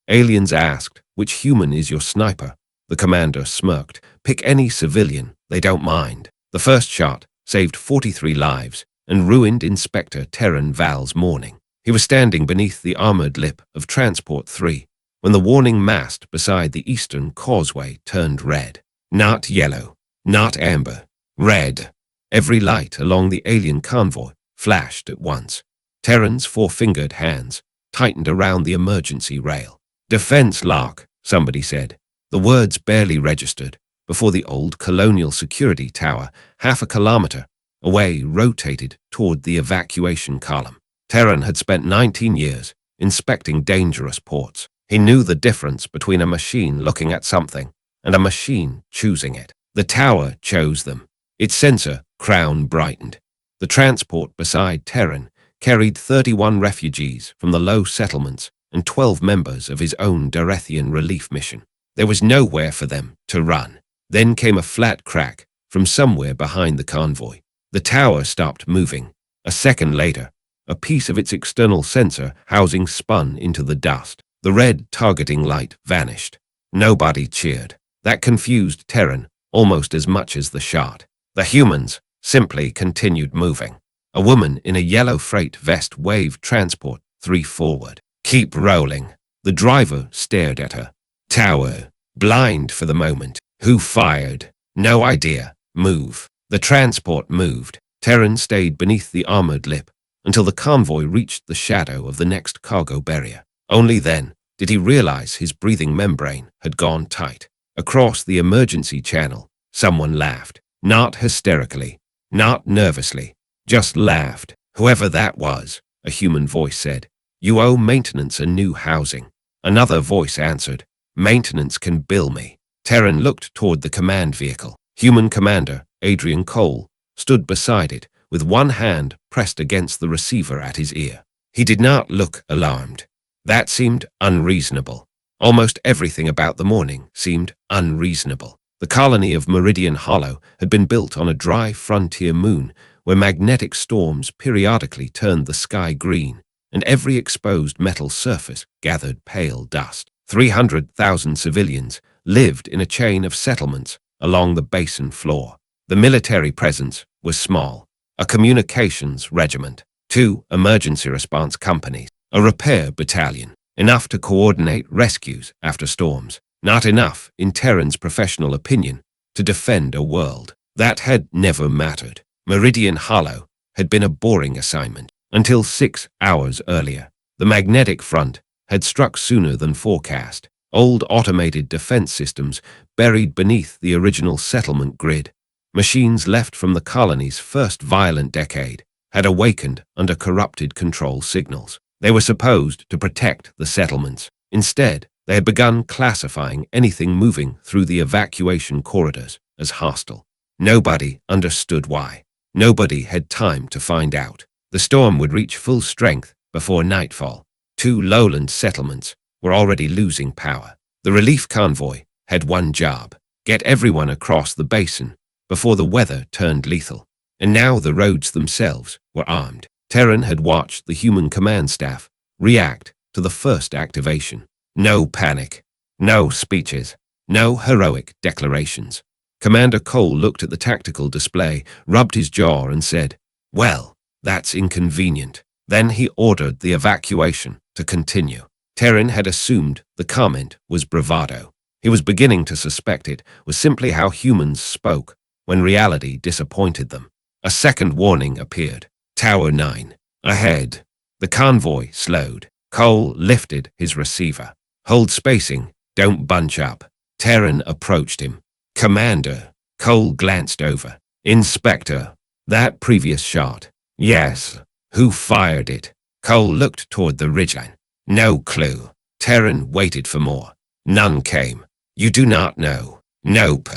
Aliens asked, "Which human is your sniper?" The commander smirked. "Pick any civilian, they don't mind." The first shot saved 43 lives and ruined Inspector Terran Val's morning. He was standing beneath the armored lip of Transport 3 when the warning mast beside the eastern causeway turned red. Not yellow, not amber, red. Every light along the alien convoy flashed at once. Terran's four-fingered hands tightened around the emergency rail. "Defense lock," somebody said. The words barely registered before the old colonial security tower, half a kilometer away, rotated toward the evacuation column. Terran had spent 19 years inspecting dangerous ports. He knew the difference between a machine looking at something and a machine choosing it. The tower chose them. Its sensor crown brightened. The transport beside Terran carried 31 refugees from the low settlements and 12 members of his own Dorethian relief mission. There was nowhere for them to run. Then came a flat crack from somewhere behind the convoy. The tower stopped moving. A second later, a piece of its external sensor housing spun into the dust. The red targeting light vanished. Nobody cheered. That confused Terran almost as much as the shot. The humans simply continued moving. A woman in a yellow freight vest waved Transport 3 forward. "Keep rolling." The driver stared at her. Tower, blind for the moment. Who fired? No idea. Move. The transport moved. Terran stayed beneath the armored lip until the convoy reached the shadow of the next cargo barrier. Only then did he realize his breathing membrane had gone tight. Across the emergency channel, someone laughed. Not hysterically, not nervously, just laughed. "Whoever that was," a human voice said. "You owe maintenance a new housing." Another voice answered, "Maintenance can bill me." Terran looked toward the command vehicle. Human Commander Adrian Cole stood beside it with one hand pressed against the receiver at his ear. He did not look alarmed. That seemed unreasonable. Almost everything about the morning seemed unreasonable. The colony of Meridian Hollow had been built on a dry frontier moon where magnetic storms periodically turned the sky green and every exposed metal surface gathered pale dust. 300,000 civilians lived in a chain of settlements along the basin floor. The military presence was small: a communications regiment, 2 emergency response companies, a repair battalion, enough to coordinate rescues after storms, not enough, in Terran's professional opinion, to defend a world. That had never mattered. Meridian Hollow had been a boring assignment until 6 hours earlier. The magnetic front had struck sooner than forecast. Old automated defense systems buried beneath the original settlement grid. Machines left from the colony's first violent decade had awakened under corrupted control signals. They were supposed to protect the settlements. Instead, they had begun classifying anything moving through the evacuation corridors as hostile. Nobody understood why. Nobody had time to find out. The storm would reach full strength before nightfall. 2 lowland settlements were already losing power. The relief convoy had one job: get everyone across the basin before the weather turned lethal. And now the roads themselves were armed. Terran had watched the human command staff react to the first activation. No panic, no speeches, no heroic declarations. Commander Cole looked at the tactical display, rubbed his jaw and said, "Well, that's inconvenient." Then he ordered the evacuation to continue. Terran had assumed the comment was bravado. He was beginning to suspect it was simply how humans spoke when reality disappointed them. A second warning appeared. Tower 9. Ahead. The convoy slowed. Cole lifted his receiver. "Hold spacing. Don't bunch up." Terran approached him. "Commander." Cole glanced over. "Inspector. That previous shot." "Yes." "Who fired it?" Cole looked toward the ridgeline. "No clue." Terran waited for more. None came. "You do not know?" "Nope."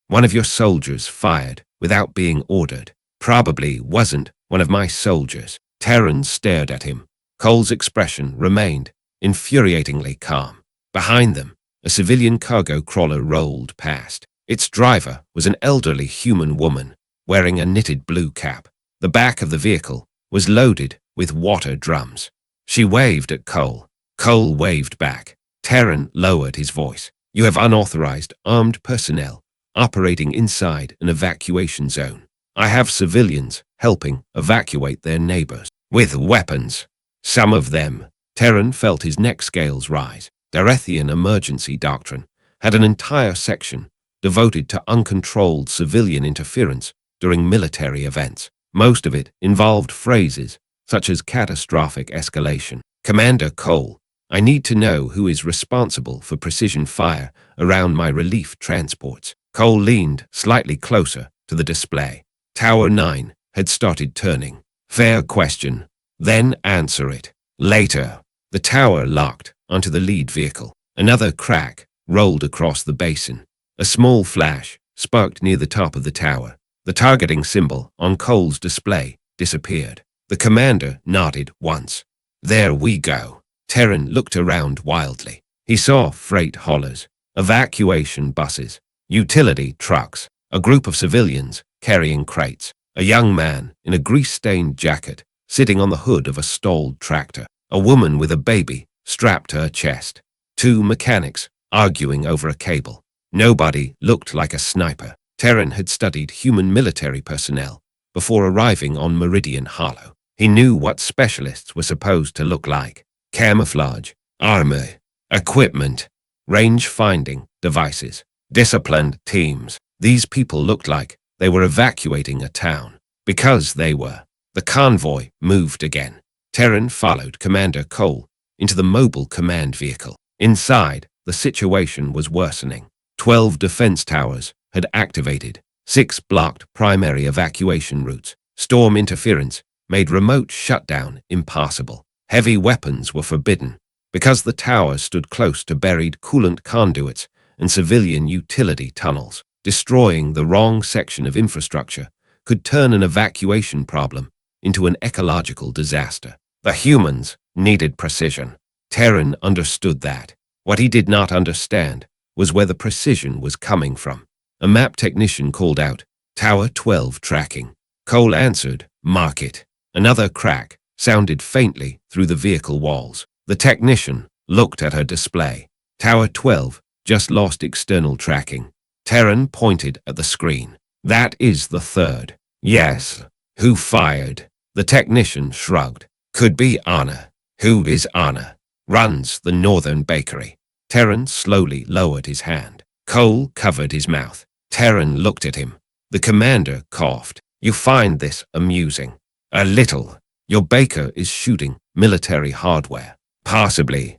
"One of your soldiers fired without being ordered." "Probably wasn't one of my soldiers." Terran stared at him. Cole's expression remained infuriatingly calm. Behind them, a civilian cargo crawler rolled past. Its driver was an elderly human woman wearing a knitted blue cap. The back of the vehicle was loaded with water drums. She waved at Cole. Cole waved back. Terran lowered his voice. You have unauthorized armed personnel operating inside an evacuation zone. I have civilians helping evacuate their neighbors with weapons. Some of them. Terran felt his neck scales rise. Darethian emergency doctrine had an entire section devoted to uncontrolled civilian interference during military events. Most of it involved phrases such as catastrophic escalation. Commander Cole, I need to know who is responsible for precision fire around my relief transports. Cole leaned slightly closer to the display. Tower 9 had started turning. Fair question. Then answer it. Later. The tower locked onto the lead vehicle. Another crack rolled across the basin. A small flash sparked near the top of the tower. The targeting symbol on Cole's display disappeared. The commander nodded once. There we go. Terran looked around wildly. He saw freight haulers, evacuation buses, utility trucks, a group of civilians carrying crates, a young man in a grease-stained jacket sitting on the hood of a stalled tractor, a woman with a baby strapped to her chest, two mechanics arguing over a cable. Nobody looked like a sniper. Terran had studied human military personnel before arriving on Meridian Hollow. He knew what specialists were supposed to look like. Camouflage, armor, equipment, range-finding devices, disciplined teams. These people looked like they were evacuating a town. Because they were. The convoy moved again. Terran followed Commander Cole into the mobile command vehicle. Inside, the situation was worsening. 12 defense towers had activated. 6 blocked primary evacuation routes. Storm interference made remote shutdown impossible. Heavy weapons were forbidden because the towers stood close to buried coolant conduits and civilian utility tunnels. Destroying the wrong section of infrastructure could turn an evacuation problem into an ecological disaster. The humans needed precision. Terran understood that. What he did not understand was where the precision was coming from. A map technician called out, Tower 12 tracking. Cole answered, Mark it. Another crack sounded faintly through the vehicle walls. The technician looked at her display. Tower 12 just lost external tracking. Terran pointed at the screen. That is the third. Yes. Who fired? The technician shrugged. Could be Anna. Who is Anna? Runs the Northern Bakery. Terran slowly lowered his hand. Cole covered his mouth. Terran looked at him. The commander coughed. You find this amusing? A little. Your baker is shooting military hardware. Possibly.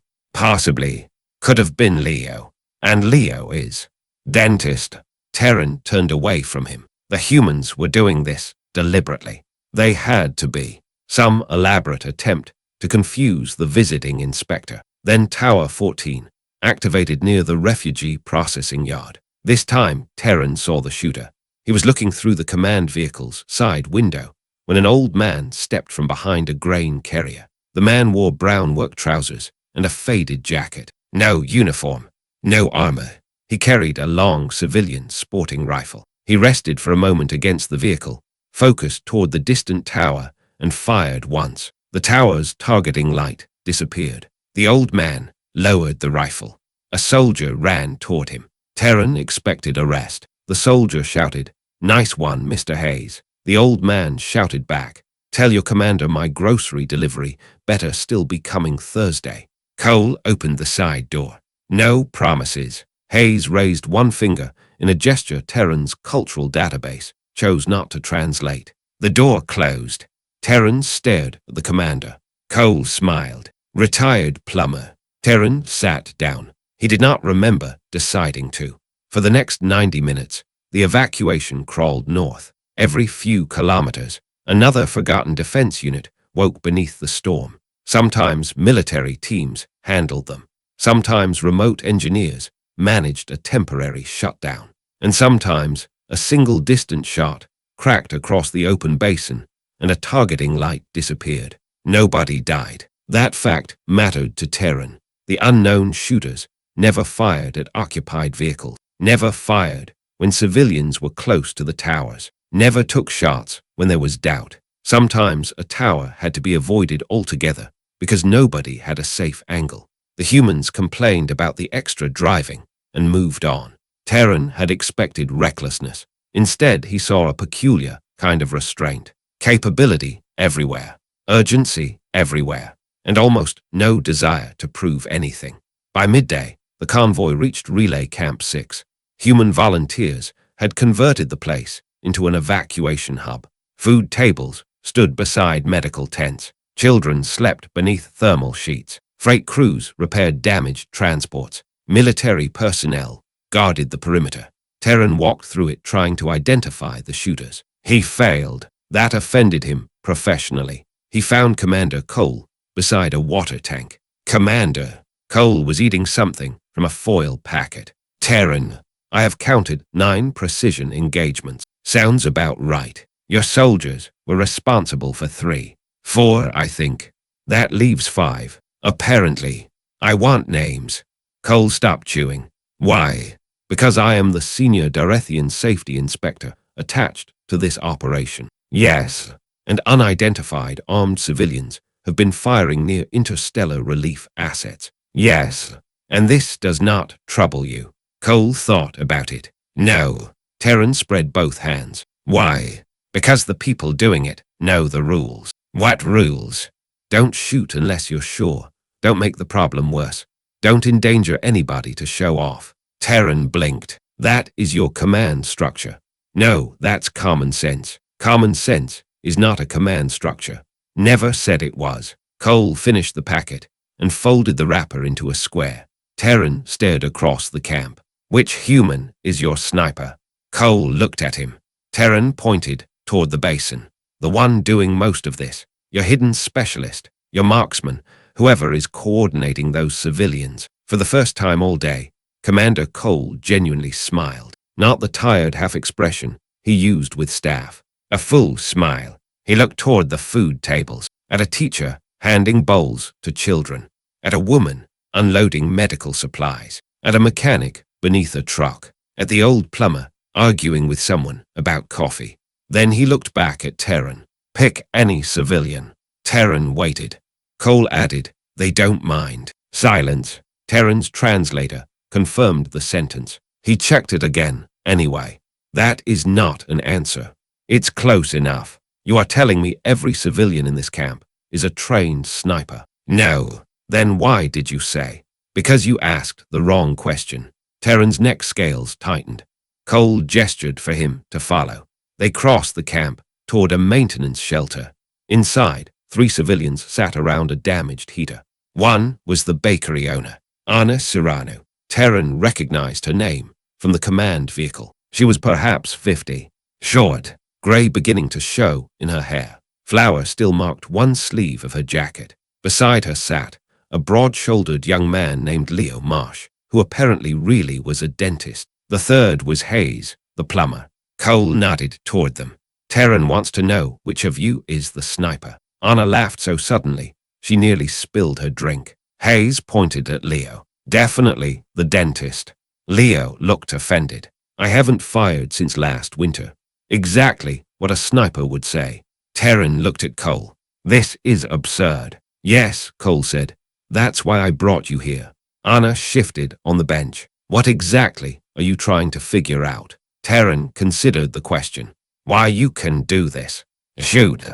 Could have been Leo. And Leo is. Dentist. Terran turned away from him. The humans were doing this deliberately. They had to be. Some elaborate attempt to confuse the visiting inspector. Then Tower 14, activated near the refugee processing yard. This time, Terran saw the shooter. He was looking through the command vehicle's side window when an old man stepped from behind a grain carrier. The man wore brown work trousers and a faded jacket. No uniform, no armor. He carried a long civilian sporting rifle. He rested for a moment against the vehicle, focused toward the distant tower, and fired once. The tower's targeting light disappeared. The old man lowered the rifle. A soldier ran toward him. Terran expected arrest. The soldier shouted, Nice one, Mr. Hayes. The old man shouted back, Tell your commander my grocery delivery better still be coming Thursday. Cole opened the side door. No promises. Hayes raised one finger in a gesture Terran's cultural database chose not to translate. The door closed. Terran stared at the commander. Cole smiled. Retired plumber. Terran sat down. He did not remember deciding to. For the next 90 minutes, the evacuation crawled north. Every few kilometers, another forgotten defense unit woke beneath the storm. Sometimes military teams handled them. Sometimes remote engineers managed a temporary shutdown. And sometimes a single distant shot cracked across the open basin and a targeting light disappeared. Nobody died. That fact mattered to Terran. The unknown shooters never fired at occupied vehicles, never fired when civilians were close to the towers, never took shots when there was doubt. Sometimes a tower had to be avoided altogether because nobody had a safe angle. The humans complained about the extra driving and moved on. Terran had expected recklessness. Instead, he saw a peculiar kind of restraint. Capability everywhere. Urgency everywhere. And almost no desire to prove anything. By midday, the convoy reached Relay Camp 6. Human volunteers had converted the place into an evacuation hub. Food tables stood beside medical tents. Children slept beneath thermal sheets. Freight crews repaired damaged transports. Military personnel guarded the perimeter. Terran walked through it trying to identify the shooters. He failed. That offended him professionally. He found Commander Cole beside a water tank. Commander Cole was eating something from a foil packet. Terran, I have counted 9 precision engagements. Sounds about right. Your soldiers were responsible for 3. 4, I think. That leaves 5. Apparently. I want names. Cole stopped chewing. Why? Because I am the senior Darethian safety inspector attached to this operation. Yes. And unidentified armed civilians have been firing near interstellar relief assets. Yes. And this does not trouble you. Cole thought about it. No. Terran spread both hands. Why? Because the people doing it know the rules. What rules? Don't shoot unless you're sure. Don't make the problem worse. Don't endanger anybody to show off. Terran blinked. That is your command structure. No, that's common sense. Common sense is not a command structure. Never said it was. Cole finished the packet and folded the wrapper into a square. Terran stared across the camp. Which human is your sniper? Cole looked at him. Terran pointed toward the basin. The one doing most of this. Your hidden specialist. Your marksman. Whoever is coordinating those civilians. For the first time all day, Commander Cole genuinely smiled. Not the tired half-expression he used with staff. A full smile. He looked toward the food tables. At a teacher handing bowls to children. At a woman unloading medical supplies. At a mechanic beneath a truck. At the old plumber arguing with someone about coffee. Then he looked back at Terran. Pick any civilian. Terran waited. Cole added, they don't mind. Silence. Terran's translator confirmed the sentence. He checked it again, anyway. That is not an answer. It's close enough. You are telling me every civilian in this camp is a trained sniper. No. Then why did you say? Because you asked the wrong question. Terran's neck scales tightened. Cole gestured for him to follow. They crossed the camp toward a maintenance shelter. Inside, 3 civilians sat around a damaged heater. One was the bakery owner, Anna Serrano. Terran recognized her name from the command vehicle. She was perhaps 50. Short, gray beginning to show in her hair. Flour still marked one sleeve of her jacket. Beside her sat a broad-shouldered young man named Leo Marsh, who apparently really was a dentist. The third was Hayes, the plumber. Cole nodded toward them. Terran wants to know which of you is the sniper. Anna laughed so suddenly, she nearly spilled her drink. Hayes pointed at Leo. Definitely the dentist. Leo looked offended. I haven't fired since last winter. Exactly what a sniper would say. Terran looked at Cole. This is absurd. Yes, Cole said. That's why I brought you here. Anna shifted on the bench. What exactly are you trying to figure out? Terran considered the question. Why you can do this? Shoot.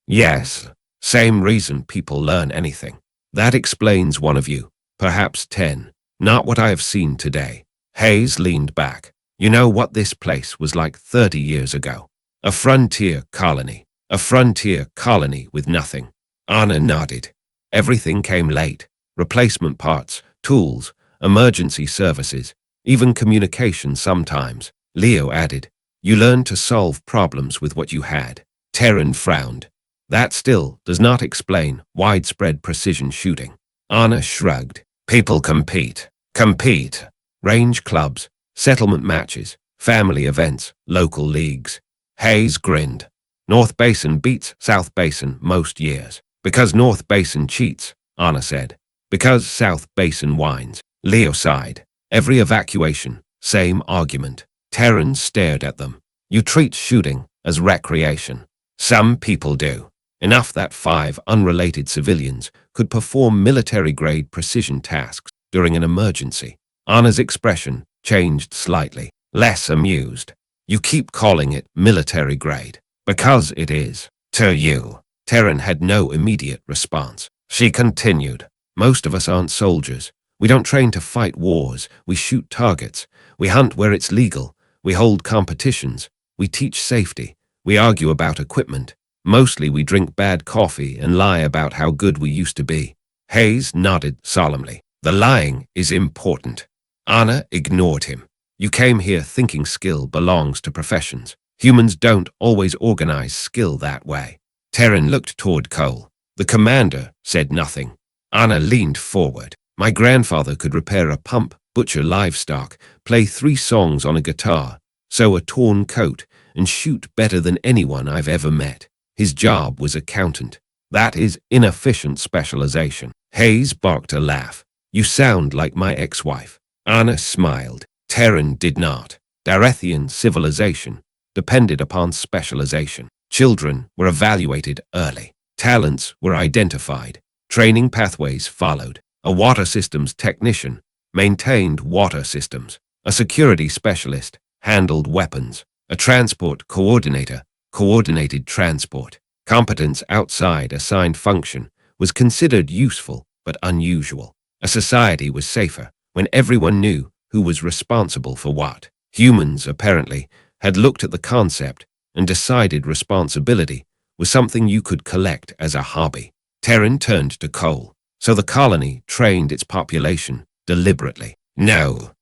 Yes. Same reason people learn anything. That explains one of you. Perhaps 10. Not what I have seen today. Hayes leaned back. You know what this place was like 30 years ago? A frontier colony. A frontier colony with nothing. Anna nodded. Everything came late. Replacement parts, tools, emergency services, even communication sometimes. Leo added, you learned to solve problems with what you had. Terran frowned. That still does not explain widespread precision shooting. Anna shrugged. People compete. Compete. Range clubs, settlement matches, family events, local leagues. Hayes grinned. North Basin beats South Basin most years. Because North Basin cheats, Anna said. Because South Basin whines. Leo sighed. Every evacuation, same argument. Terran stared at them. You treat shooting as recreation. Some people do. Enough that 5 unrelated civilians could perform military-grade precision tasks during an emergency. Anna's expression changed slightly, less amused. You keep calling it military-grade. Because it is. To you. Terran had no immediate response. She continued. Most of us aren't soldiers. We don't train to fight wars. We shoot targets. We hunt where it's legal. We hold competitions. We teach safety. We argue about equipment. Mostly we drink bad coffee and lie about how good we used to be. Hayes nodded solemnly. The lying is important. Anna ignored him. You came here thinking skill belongs to professions. Humans don't always organize skill that way. Terran looked toward Cole. The commander said nothing. Anna leaned forward. My grandfather could repair a pump, butcher livestock, play 3 songs on a guitar, sew a torn coat, and shoot better than anyone I've ever met. His job was accountant. That is inefficient specialization. Hayes barked a laugh. You sound like my ex-wife. Anna smiled. Terran did not. Darethian civilization depended upon specialization. Children were evaluated early. Talents were identified. Training pathways followed. A water systems technician maintained water systems. A security specialist handled weapons. A transport coordinator coordinated transport. Competence outside assigned function was considered useful but unusual. A society was safer when everyone knew who was responsible for what. Humans, apparently, had looked at the concept and decided responsibility was something you could collect as a hobby. Terran turned to Cole. So the colony trained its population deliberately. No.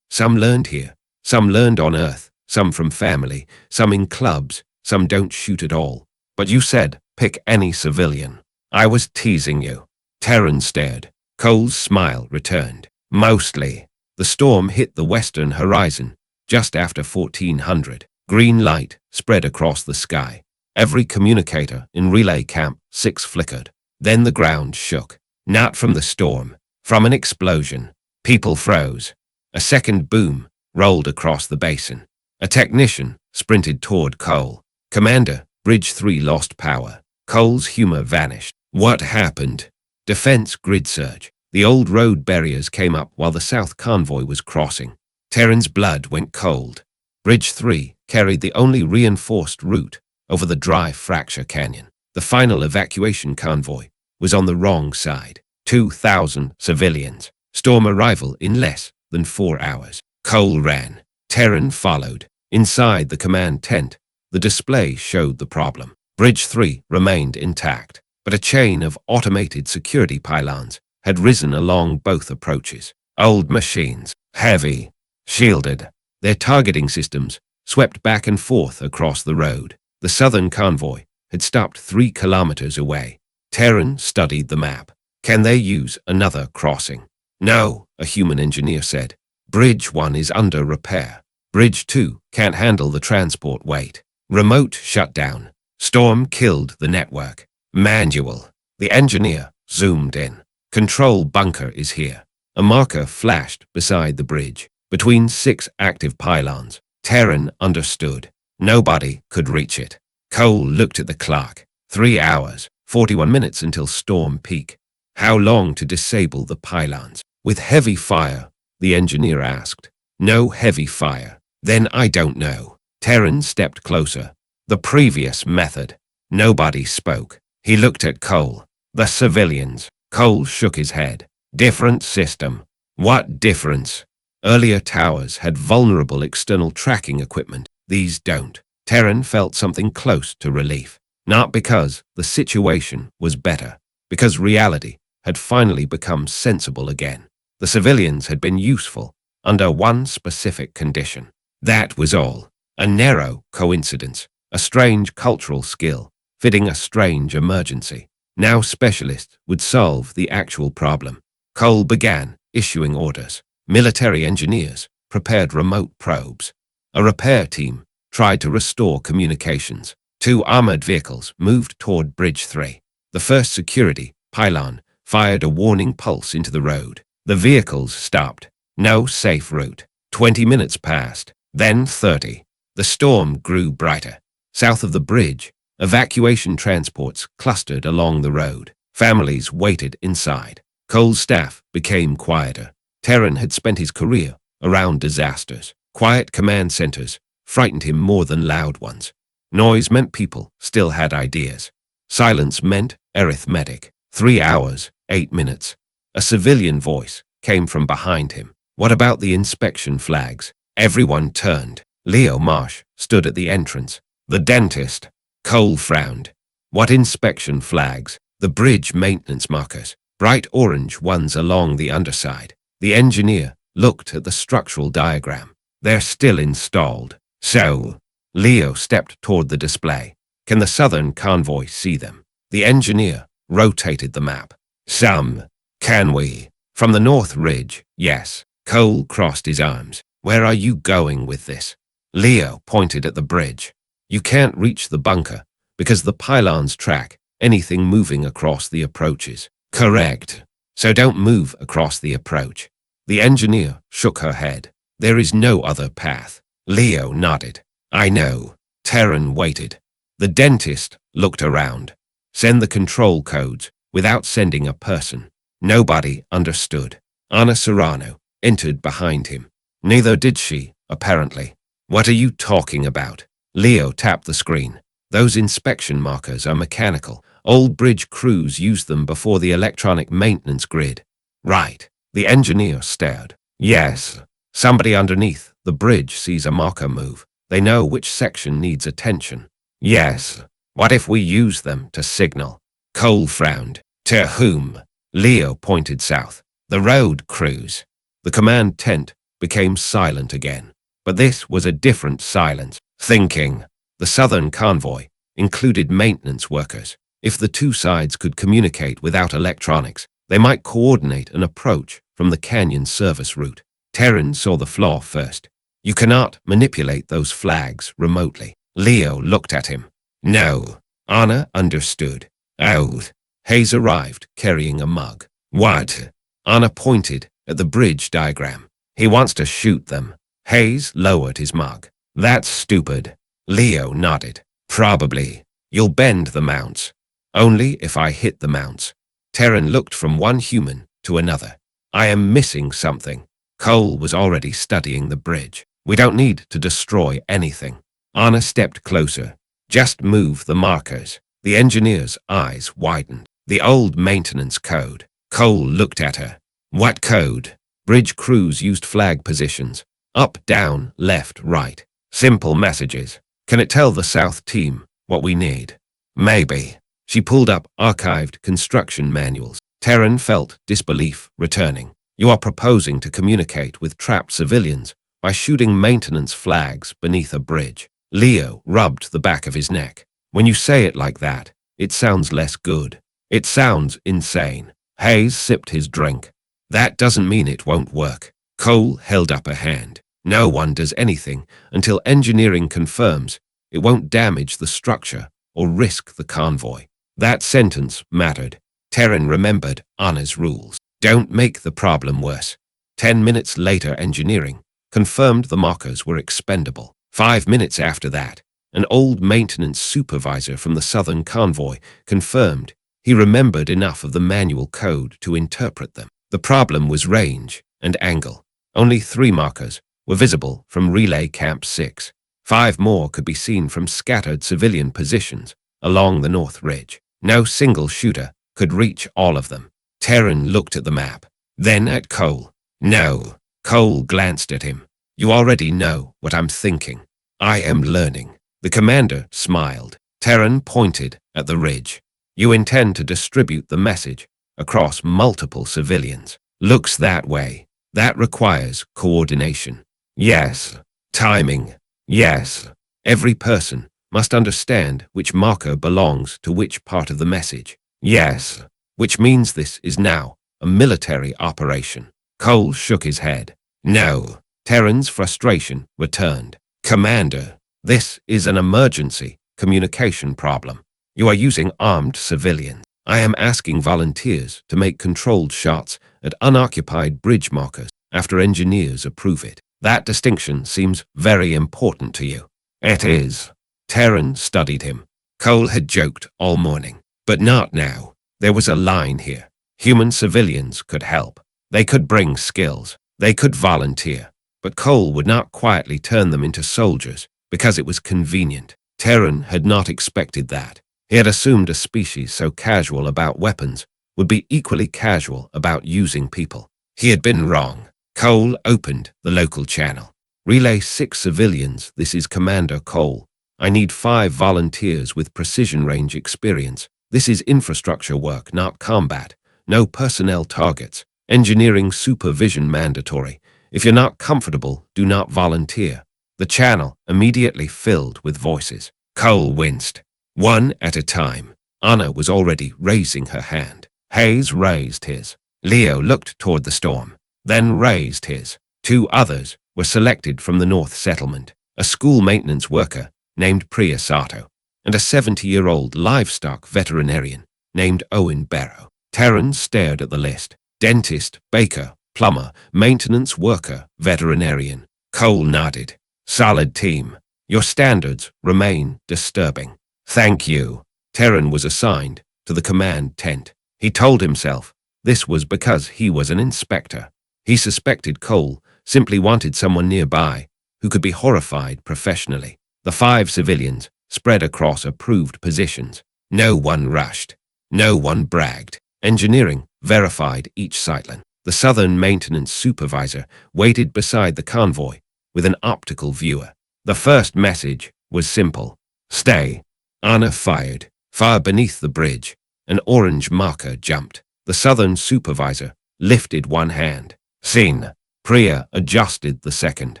Some learned here. Some learned on Earth. Some from family. Some in clubs. Some don't shoot at all. But you said, pick any civilian. I was teasing you. Terran stared. Cole's smile returned. Mostly. The storm hit the western horizon just after 1400. Green light spread across the sky. Every communicator in relay camp 6 flickered. Then the ground shook. Not from the storm, from an explosion. People froze. A second boom rolled across the basin. A technician sprinted toward Cole. Commander, Bridge 3 lost power. Cole's humor vanished. What happened? Defense grid surge. The old road barriers came up while the south convoy was crossing. Terran's blood went cold. Bridge 3 carried the only reinforced route over the dry fracture canyon. The final evacuation convoy was on the wrong side. 2,000 civilians. Storm arrival in less than 4 hours. Cole ran. Terran followed. Inside the command tent, the display showed the problem. Bridge 3 remained intact, but a chain of automated security pylons had risen along both approaches. Old machines, heavy, shielded. Their targeting systems swept back and forth across the road. The southern convoy had stopped 3 kilometers away. Terran studied the map. Can they use another crossing? No, a human engineer said. Bridge 1 is under repair. Bridge 2 can't handle the transport weight. Remote shutdown. Storm killed the network. Manual. The engineer zoomed in. Control bunker is here. A marker flashed beside the bridge. Between 6 active pylons. Terran understood. Nobody could reach it. Cole looked at the clock. 3 hours, 41 minutes until storm peak. How long to disable the pylons? With heavy fire, the engineer asked. No heavy fire. Then I don't know. Terran stepped closer. The previous method. Nobody spoke. He looked at Cole. The civilians. Cole shook his head. Different system. What difference? Earlier towers had vulnerable external tracking equipment. These don't. Terran felt something close to relief. Not because the situation was better, because reality had finally become sensible again. The civilians had been useful under one specific condition. That was all. A narrow coincidence, a strange cultural skill, fitting a strange emergency. Now specialists would solve the actual problem. Cole began issuing orders. Military engineers prepared remote probes. A repair team tried to restore communications. 2 armored vehicles moved toward Bridge 3. The first security pylon fired a warning pulse into the road. The vehicles stopped. No safe route. 20 minutes passed, then 30. The storm grew brighter. South of the bridge, evacuation transports clustered along the road. Families waited inside. Cole's staff became quieter. Terran had spent his career around disasters. Quiet command centers frightened him more than loud ones. Noise meant people still had ideas. Silence meant arithmetic. 3 hours, 8 minutes. A civilian voice came from behind him. What about the inspection flags? Everyone turned. Leo Marsh stood at the entrance. The dentist. Cole frowned. What inspection flags? The bridge maintenance markers. Bright orange ones along the underside. The engineer looked at the structural diagram. They're still installed. So, Leo stepped toward the display. Can the southern convoy see them? The engineer rotated the map. Some. Can we? From the North Ridge, yes. Cole crossed his arms. Where are you going with this? Leo pointed at the bridge. You can't reach the bunker because the pylons track anything moving across the approaches. Correct. So don't move across the approach. The engineer shook her head. There is no other path. Leo nodded. I know. Terran waited. The dentist looked around. Send the control codes without sending a person. Nobody understood. Anna Serrano entered behind him. Neither did she, apparently. What are you talking about? Leo tapped the screen. Those inspection markers are mechanical. Old bridge crews used them before the electronic maintenance grid. Right. The engineer stared. Yes. Somebody underneath the bridge sees a marker move. They know which section needs attention. Yes. What if we use them to signal? Cole frowned. To whom? Leo pointed south. The road crews. The command tent became silent again. But this was a different silence. Thinking. The southern convoy included maintenance workers. If the two sides could communicate without electronics, they might coordinate an approach from the canyon service route. Terran saw the flaw first. You cannot manipulate those flags remotely. Leo looked at him. No. Anna understood. Oh. Hayes arrived carrying a mug. What? Anna pointed at the bridge diagram. He wants to shoot them. Hayes lowered his mug. That's stupid. Leo nodded. Probably. You'll bend the mounts. Only if I hit the mounts. Terran looked from one human to another. I am missing something. Cole was already studying the bridge. We don't need to destroy anything. Anna stepped closer. Just move the markers. The engineer's eyes widened. The old maintenance code. Cole looked at her. What code? Bridge crews used flag positions. Up, down, left, right. Simple messages. Can it tell the South team what we need? Maybe. She pulled up archived construction manuals. Terran felt disbelief returning. You are proposing to communicate with trapped civilians by shooting maintenance flags beneath a bridge. Leo rubbed the back of his neck. When you say it like that, it sounds less good. It sounds insane. Hayes sipped his drink. That doesn't mean it won't work. Cole held up a hand. No one does anything until engineering confirms it won't damage the structure or risk the convoy. That sentence mattered. Terran remembered Anna's rules. Don't make the problem worse. 10 minutes later, engineering confirmed the markers were expendable. 5 minutes after that, an old maintenance supervisor from the southern convoy confirmed he remembered enough of the manual code to interpret them. The problem was range and angle. Only 3 markers were visible from Relay Camp 6. 5 more could be seen from scattered civilian positions along the North Ridge. No single shooter could reach all of them. Terran looked at the map, then at Cole. No. Cole glanced at him. You already know what I'm thinking. I am learning. The commander smiled. Terran pointed at the ridge. You intend to distribute the message across multiple civilians. Looks that way. That requires coordination. Yes. Timing. Yes. Every person must understand which marker belongs to which part of the message. Yes. Which means this is now a military operation. Cole shook his head. No. Terran's frustration returned. Commander, this is an emergency communication problem. You are using armed civilians. I am asking volunteers to make controlled shots at unoccupied bridge markers after engineers approve it. That distinction seems very important to you. It is. Terran studied him. Cole had joked all morning, but not now. There was a line here. Human civilians could help. They could bring skills. They could volunteer. But Cole would not quietly turn them into soldiers because it was convenient. Terran had not expected that. He had assumed a species so casual about weapons would be equally casual about using people. He had been wrong. Cole opened the local channel. Relay 6 civilians. This is Commander Cole. I need 5 volunteers with precision range experience. This is infrastructure work, not combat. No personnel targets. Engineering supervision mandatory. If you're not comfortable, do not volunteer. The channel immediately filled with voices. Cole winced. One at a time. Anna was already raising her hand. Hayes raised his. Leo looked toward the storm, then raised his. 2 others were selected from the North Settlement, a school maintenance worker named Priya Sato, and a 70-year-old livestock veterinarian named Owen Barrow. Terran stared at the list. Dentist, baker, plumber, maintenance worker, veterinarian. Cole nodded. Solid team. Your standards remain disturbing. Thank you. Terran was assigned to the command tent. He told himself this was because he was an inspector. He suspected Cole simply wanted someone nearby who could be horrified professionally. The 5 civilians spread across approved positions. No one rushed. No one bragged. Engineering verified each sightline. The Southern maintenance supervisor waited beside the convoy with an optical viewer. The first message was simple. Stay. Anna fired. Far beneath the bridge, an orange marker jumped. The Southern supervisor lifted one hand. Seen. Priya adjusted the second.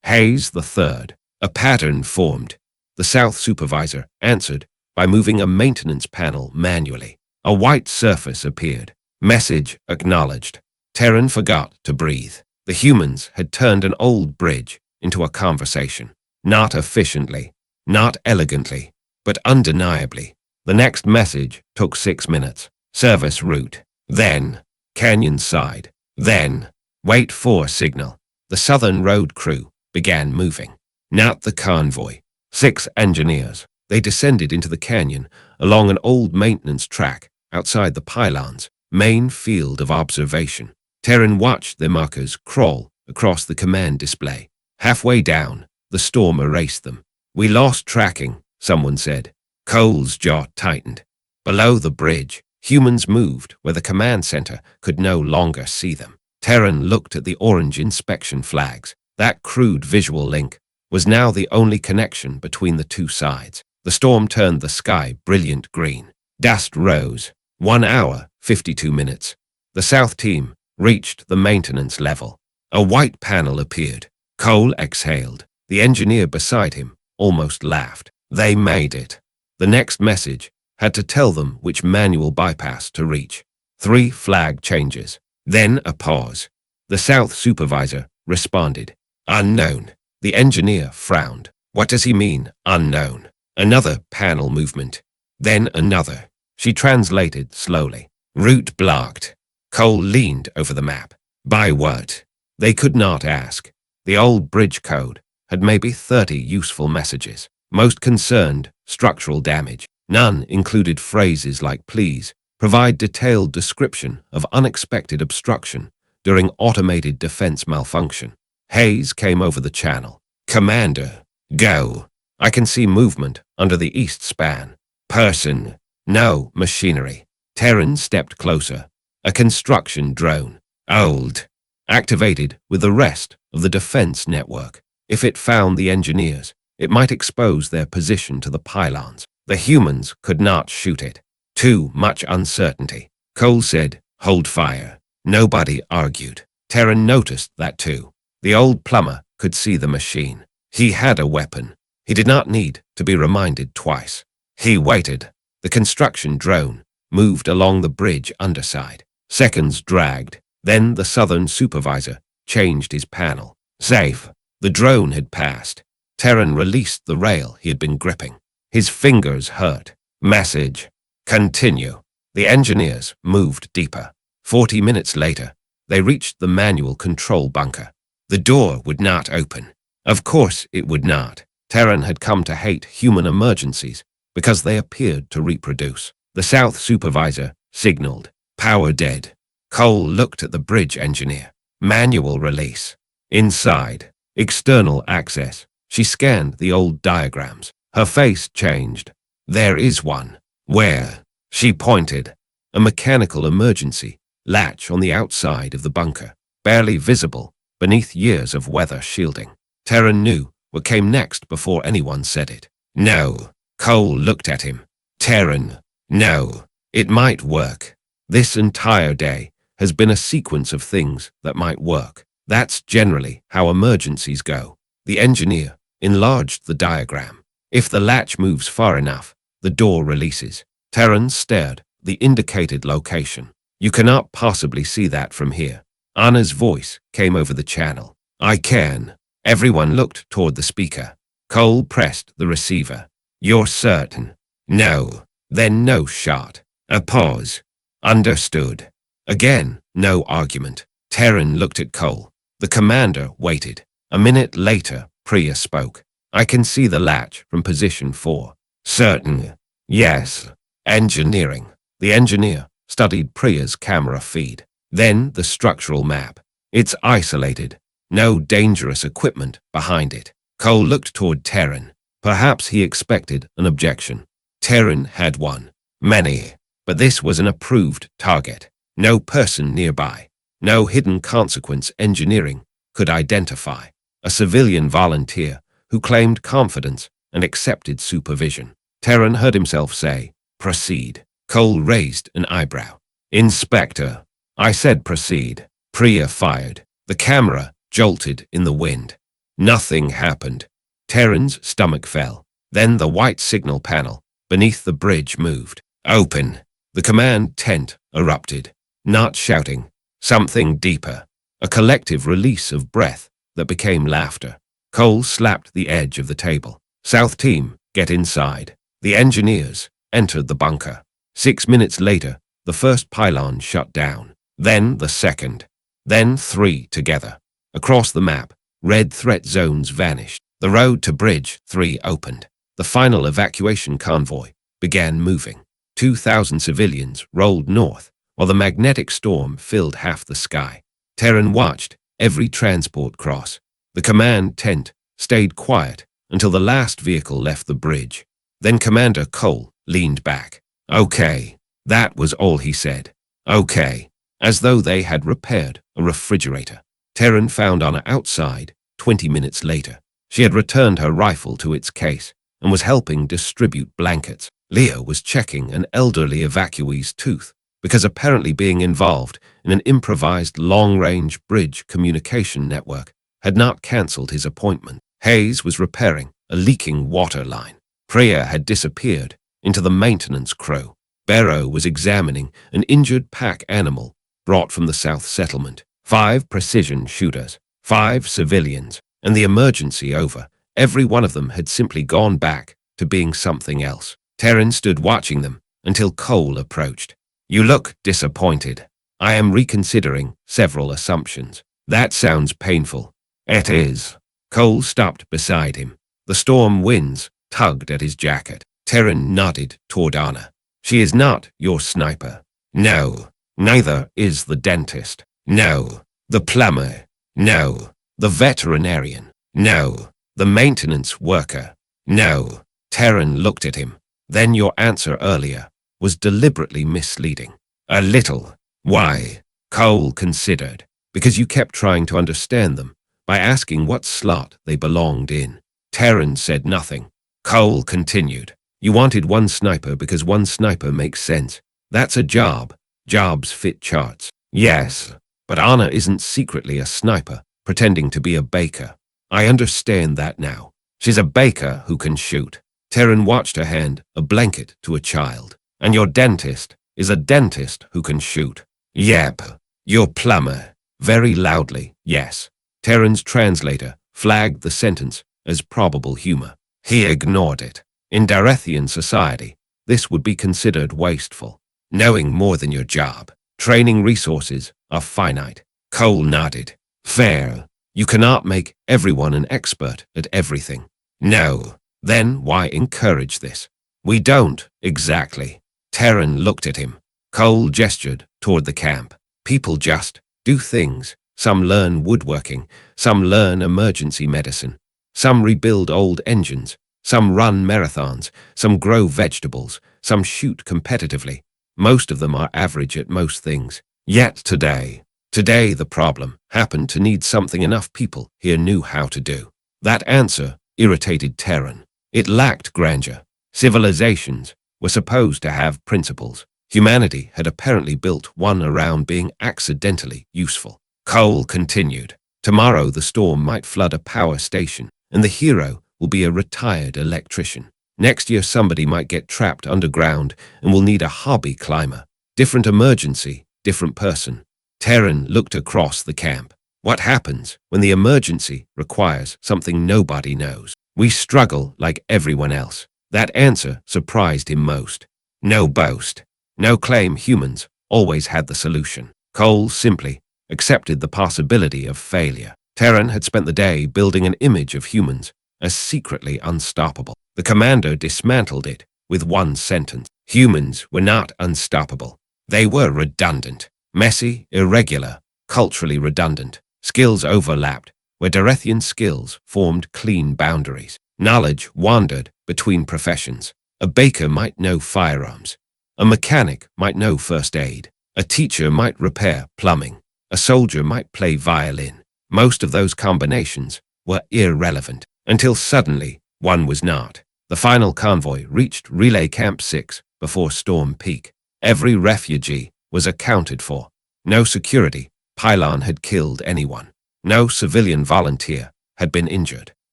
Hayes the third. A pattern formed. The South supervisor answered by moving a maintenance panel manually. A white surface appeared. Message acknowledged. Terran forgot to breathe. The humans had turned an old bridge into a conversation. Not efficiently, not elegantly, but undeniably. The next message took 6 minutes. Service route. Then, canyon side. Then, wait for signal. The Southern road crew began moving. Not the convoy. 6 engineers. They descended into the canyon along an old maintenance track outside the pylons, main field of observation. Terran watched their markers crawl across the command display. Halfway down, the storm erased them. We lost tracking, someone said. Cole's jaw tightened. Below the bridge, humans moved where the command center could no longer see them. Terran looked at the orange inspection flags. That crude visual link was now the only connection between the 2 sides. The storm turned the sky brilliant green. Dust rose. 1 hour, 52 minutes. The South team reached the maintenance level. A white panel appeared. Cole exhaled. The engineer beside him almost laughed. They made it. The next message had to tell them which manual bypass to reach. 3 flag changes. Then a pause. The South supervisor responded. Unknown. The engineer frowned. What does he mean, unknown? Another panel movement. Then another. She translated slowly. Route blocked. Cole leaned over the map. By what? They could not ask. The old bridge code had maybe 30 useful messages. Most concerned structural damage. None included phrases like please, provide detailed description of unexpected obstruction during automated defense malfunction. Hayes came over the channel. Commander, go. I can see movement under the east span. Person, no machinery. Terran stepped closer. A construction drone. Old. Activated with the rest of the defense network. If it found the engineers, it might expose their position to the pylons. The humans could not shoot it. Too much uncertainty. Cole said, hold fire. Nobody argued. Terran noticed that too. The old plumber could see the machine. He had a weapon. He did not need to be reminded twice. He waited. The construction drone moved along the bridge underside. Seconds dragged. Then the Southern supervisor changed his panel. Safe. The drone had passed. Terran released the rail he had been gripping. His fingers hurt. Message. Continue. The engineers moved deeper. 40 minutes later, they reached the manual control bunker. The door would not open. Of course it would not. Terran had come to hate human emergencies because they appeared to reproduce. The South supervisor signaled. Power dead. Cole looked at the bridge engineer. Manual release. Inside. External access. She scanned the old diagrams. Her face changed. There is one. Where? She pointed. A mechanical emergency latch on the outside of the bunker, barely visible beneath years of weather shielding. Terran knew what came next before anyone said it. No. Cole looked at him. Terran. No. It might work. This entire day has been a sequence of things that might work. That's generally how emergencies go. The engineer enlarged the diagram. If the latch moves far enough, the door releases. Terran stared at the indicated location. You cannot possibly see that from here. Anna's voice came over the channel. I can. Everyone looked toward the speaker. Cole pressed the receiver. You're certain? No. Then no shot. A pause. Understood. Again, no argument. Terran looked at Cole. The commander waited. A minute later, Priya spoke. I can see the latch from position 4. Certain. Yes. Engineering. The engineer studied Priya's camera feed. Then the structural map. It's isolated. No dangerous equipment behind it. Cole looked toward Terran. Perhaps he expected an objection. Terran had one. Many. But this was an approved target. No person nearby. No hidden consequence engineering could identify. A civilian volunteer who claimed confidence and accepted supervision. Terran heard himself say, proceed. Cole raised an eyebrow. Inspector. I said proceed. Priya fired. The camera jolted in the wind. Nothing happened. Terran's stomach fell. Then the white signal panel beneath the bridge moved. Open. The command tent erupted. Not shouting. Something deeper. A collective release of breath that became laughter. Cole slapped the edge of the table. South team, get inside. The engineers entered the bunker. 6 minutes later, the first pylon shut down. Then the second. Then 3 together. Across the map, red threat zones vanished. The road to Bridge 3 opened. The final evacuation convoy began moving. 2,000 civilians rolled north, while the magnetic storm filled half the sky. Terran watched every transport cross. The command tent stayed quiet until the last vehicle left the bridge. Then Commander Cole leaned back. Okay. That was all he said. Okay. As though they had repaired a refrigerator. Terran found Anna outside 20 minutes later. She had returned her rifle to its case and was helping distribute blankets. Leo was checking an elderly evacuee's tooth because apparently being involved in an improvised long-range bridge communication network had not cancelled his appointment. Hayes was repairing a leaking water line. Priya had disappeared into the maintenance crew. Barrow was examining an injured pack animal brought from the South Settlement. 5 precision shooters, 5 civilians, and the emergency over. Every one of them had simply gone back to being something else. Terran stood watching them until Cole approached. You look disappointed. I am reconsidering several assumptions. That sounds painful. It is. Cole stopped beside him. The storm winds tugged at his jacket. Terran nodded toward Anna. She is not your sniper. No. Neither is the dentist. No. The plumber. No. The veterinarian. No. The maintenance worker. No. Terran looked at him. Then your answer earlier was deliberately misleading. A little. Why? Cole considered. Because you kept trying to understand them by asking what slot they belonged in. Terran said nothing. Cole continued. You wanted one sniper because one sniper makes sense. That's a job. Jobs fit charts. Yes. But Anna isn't secretly a sniper, pretending to be a baker. I understand that now. She's a baker who can shoot. Terran watched her hand a blanket to a child. And your dentist is a dentist who can shoot. Yep. Your plumber. Very loudly, yes. Terran's translator flagged the sentence as probable humor. He ignored it. In Darethian society, this would be considered wasteful. Knowing more than your job. Training resources are finite. Cole nodded. Fair. You cannot make everyone an expert at everything. No. Then why encourage this? We don't, exactly. Terran looked at him. Cole gestured toward the camp. People just do things. Some learn woodworking, some learn emergency medicine, some rebuild old engines, some run marathons, some grow vegetables, some shoot competitively. Most of them are average at most things. Yet today the problem happened to need something enough people here knew how to do. That answer irritated Terran. It lacked grandeur. Civilizations were supposed to have principles. Humanity had apparently built one around being accidentally useful. Cole continued. Tomorrow the storm might flood a power station, and the hero will be a retired electrician. Next year somebody might get trapped underground and will need a hobby climber. Different emergency, different person. Terran looked across the camp. What happens when the emergency requires something nobody knows? We struggle like everyone else. That answer surprised him most. No boast, no claim. Humans always had the solution. Cole simply accepted the possibility of failure. Terran had spent the day building an image of humans as secretly unstoppable. The commander dismantled it with one sentence. Humans were not unstoppable. They were redundant, messy, irregular, culturally redundant. Skills overlapped, where Dorethian skills formed clean boundaries. Knowledge wandered between professions. A baker might know firearms. A mechanic might know first aid. A teacher might repair plumbing. A soldier might play violin. Most of those combinations were irrelevant, until suddenly one was not. The final convoy reached Relay Camp 6 before storm peak. Every refugee was accounted for. No security pylon had killed anyone. No civilian volunteer had been injured.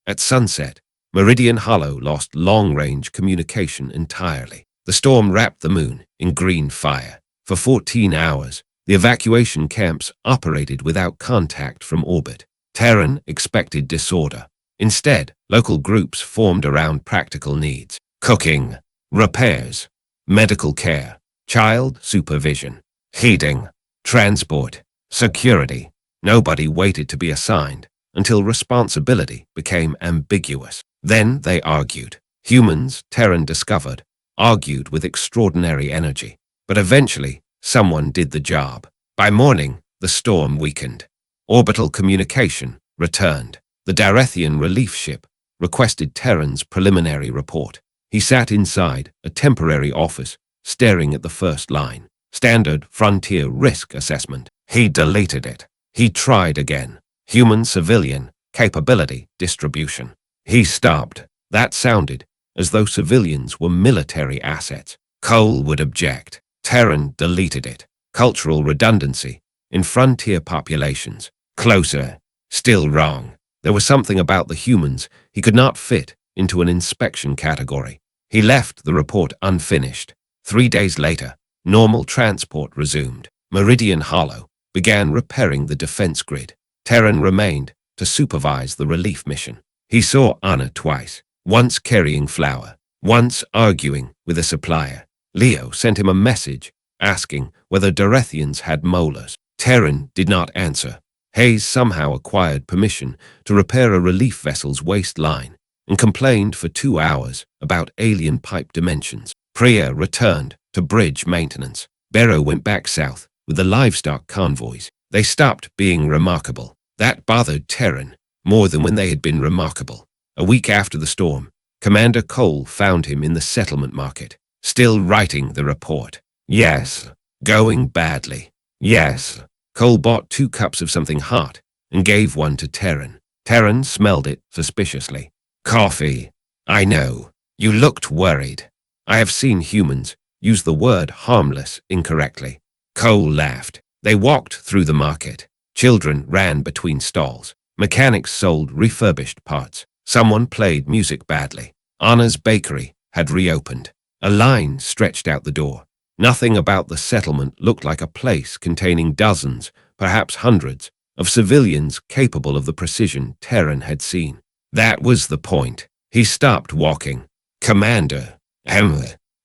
At sunset, Meridian Hollow lost long-range communication entirely. The storm wrapped the moon in green fire. For 14 hours, the evacuation camps operated without contact from orbit. Terran expected disorder. Instead, local groups formed around practical needs: cooking, repairs, medical care, child supervision, heating, transport, security. Nobody waited to be assigned until responsibility became ambiguous. Then they argued. Humans, Terran discovered, argued with extraordinary energy. But eventually, someone did the job. By morning, the storm weakened. Orbital communication returned. The Dorethian relief ship requested Terran's preliminary report. He sat inside a temporary office, staring at the first line. Standard Frontier Risk Assessment. He deleted it. He tried again. Human Civilian Capability Distribution. He stopped. That sounded as though civilians were military assets. Cole would object. Terran deleted it. Cultural redundancy in frontier populations. Closer. Still wrong. There was something about the humans he could not fit into an inspection category. He left the report unfinished. 3 days later, normal transport resumed. Meridian Hollow began repairing the defense grid. Terran remained to supervise the relief mission. He saw Anna twice, once carrying flour, once arguing with a supplier. Leo sent him a message asking whether Dorethians had molars. Terran did not answer. Hayes somehow acquired permission to repair a relief vessel's waistline and complained for 2 hours about alien pipe dimensions. Priya returned to bridge maintenance. Barrow went back south with the livestock convoys. They stopped being remarkable. That bothered Terran more than when they had been remarkable. A week after the storm, Commander Cole found him in the settlement market, still writing the report. Yes, going badly. Yes. Cole bought 2 cups of something hot and gave one to Terran. Terran smelled it suspiciously. Coffee. I know. You looked worried. I have seen humans use the word harmless incorrectly. Cole laughed. They walked through the market. Children ran between stalls. Mechanics sold refurbished parts. Someone played music badly. Anna's bakery had reopened. A line stretched out the door. Nothing about the settlement looked like a place containing dozens, perhaps hundreds, of civilians capable of the precision Terran had seen. That was the point. He stopped walking. Commander,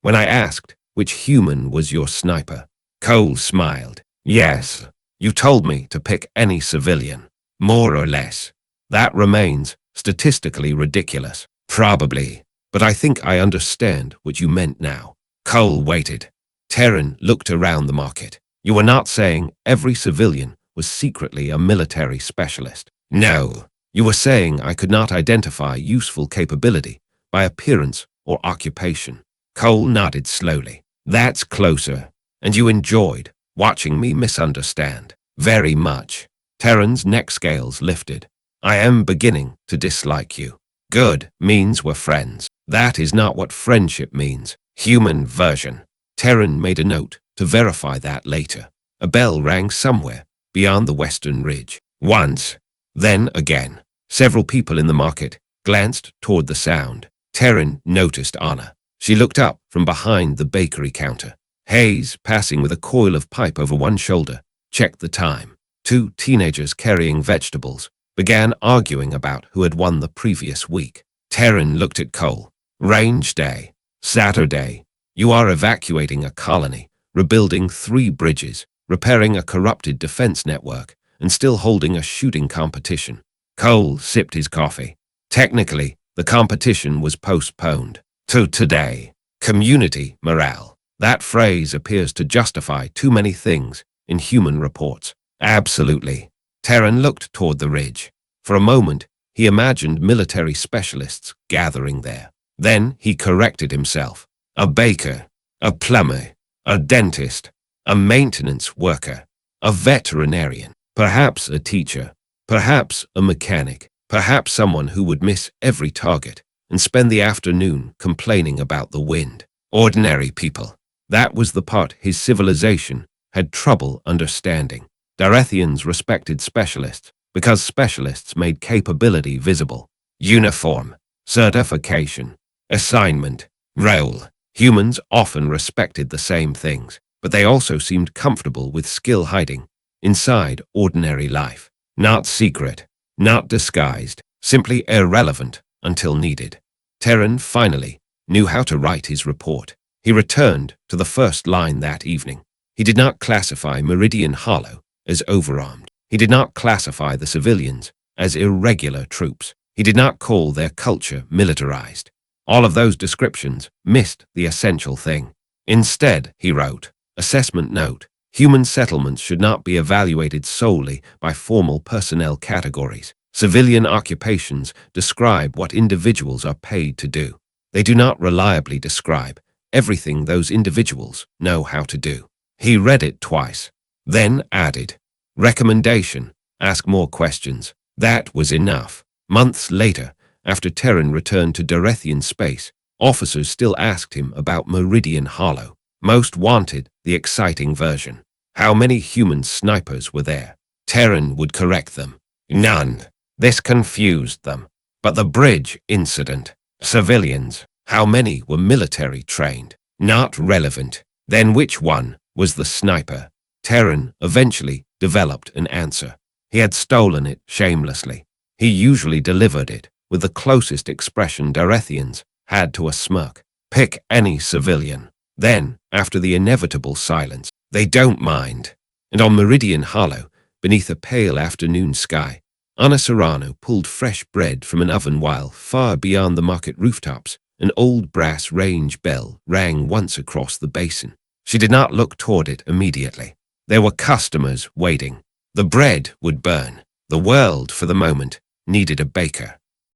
when I asked which human was your sniper, Cole smiled. Yes, you told me to pick any civilian, more or less. That remains statistically ridiculous. Probably, but I think I understand what you meant now. Cole waited. Terran looked around the market. You are not saying every civilian was secretly a military specialist. No, you were saying I could not identify useful capability by appearance or occupation. Cole nodded slowly. That's closer. And you enjoyed watching me misunderstand. Very much. Terran's neck scales lifted. I am beginning to dislike you. Good means we're friends. That is not what friendship means. Human version. Terran made a note to verify that later. A bell rang somewhere beyond the western ridge. Once, then again. Several people in the market glanced toward the sound. Terran noticed Anna. She looked up from behind the bakery counter. Hayes, passing with a coil of pipe over one shoulder, checked the time. Two teenagers carrying vegetables began arguing about who had won the previous week. Terran looked at Cole. Range day. Saturday. You are evacuating a colony, rebuilding 3 bridges, repairing a corrupted defense network, and still holding a shooting competition. Cole sipped his coffee. Technically, the competition was postponed to today. Community morale. That phrase appears to justify too many things in human reports. Absolutely. Terran looked toward the ridge. For a moment, he imagined military specialists gathering there. Then he corrected himself. A baker, a plumber, a dentist, a maintenance worker, a veterinarian, perhaps a teacher, perhaps a mechanic, perhaps someone who would miss every target and spend the afternoon complaining about the wind. Ordinary people. That was the part his civilization had trouble understanding. Darethians respected specialists because specialists made capability visible. Uniform, certification, assignment, role. Humans often respected the same things, but they also seemed comfortable with skill hiding inside ordinary life. Not secret, not disguised, simply irrelevant until needed. Terran finally knew how to write his report. He returned to the first line that evening. He did not classify Meridian Hollow as overarmed. He did not classify the civilians as irregular troops. He did not call their culture militarized. All of those descriptions missed the essential thing. Instead, he wrote, assessment note, human settlements should not be evaluated solely by formal personnel categories. Civilian occupations describe what individuals are paid to do. They do not reliably describe everything those individuals know how to do. He read it twice, then added, recommendation, ask more questions. That was enough. Months later, after Terran returned to Darethian space, officers still asked him about Meridian Hollow. Most wanted the exciting version. How many human snipers were there? Terran would correct them. None. This confused them. But the bridge incident. Civilians. How many were military trained? Not relevant. Then which one was the sniper? Terran eventually developed an answer. He had stolen it shamelessly. He usually delivered it with the closest expression Darethians had to a smirk. Pick any civilian. Then, after the inevitable silence, they don't mind. And on Meridian Hollow, beneath a pale afternoon sky, Anna Serrano pulled fresh bread from an oven while, far beyond the market rooftops, an old brass range bell rang once across the basin. She did not look toward it immediately. There were customers waiting. The bread would burn. The world, for the moment, needed a baker.